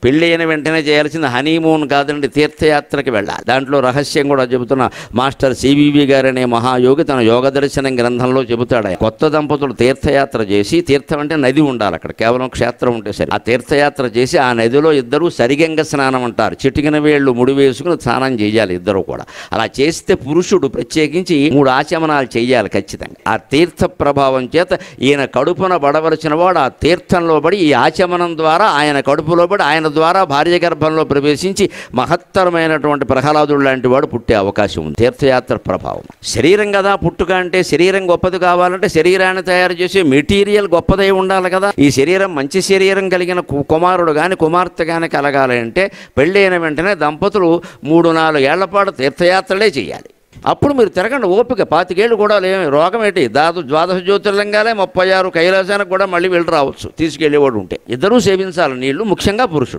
పెళ్ళి అయిన వెంటనే చేయాల్సింది హనీమూన్ కాదండి, తీర్థయాత్రకి వెళ్ళాలి. దాంట్లో రహస్యం కూడా చెబుతున్న మాస్టర్ సివివి గారు అనే మహాయోగి తన యోగ దర్శనం గ్రంథంలో చెబుతాడు. కొత్త దంపతులు తీర్థయాత్ర చేసి, తీర్థం అంటే నది ఉండాలి అక్కడ, కేవలం క్షేత్రం ఉంటే సరే, ఆ తీర్థయాత్ర చేసి ఆ నదిలో ఇద్దరు సరిగంగ స్నానం అంటారు, చిటికిన వేళ్ళు ముడి వేసుకుని స్నానం చేయాలి ఇద్దరు కూడా. అలా చేస్తే పురుషుడు ప్రత్యేకించి 3 ఆచమనాలు చేయాలి ఖచ్చితంగా. ఆ తీర్థ ప్రభావం చేత ఈయన కడుపున పడవలసిన వాడు ఆ తీర్థంలో పడి, ఈ ఆచమనం ద్వారా ఆయన కడుపులో పడి, ఆయన ద్వారా భార్య గర్భంలో ప్రవేశించి మహత్తరమైనటువంటి ప్రహ్లాదుడు లాంటి వాడు పుట్టే అవకాశం ఉంది. తీర్థయాత్ర ప్రభావం. శరీరం కదా పుట్టుక అంటే, శరీరం గొప్పది కావాలంటే శరీరాన్ని తయారు చేసే మెటీరియల్ గొప్పదై ఉండాలి కదా. ఈ శరీరం మంచి శరీరం కలిగిన కుమారుడు కానీ కుమార్తె కానీ కలగాలి అంటే పెళ్ళైన వెంటనే దంపతులు 3-4 ఏళ్ల పాటు తీర్థయాత్రలే చేయాలి. అప్పుడు మీరు తిరగండి ఓపిక. 25 ఏళ్ళు కూడా లేమి రోగం ఏంటి, ద్వాదశ జ్యోతిర్లింగాలే 36 కైలాసానికి కూడా మళ్ళీ వెళ్ళి రావచ్చు తీసుకెళ్ళేవాడు ఉంటే. ఇద్దరూ సేవించాలి నీళ్లు, ముఖ్యంగా పురుషుడు.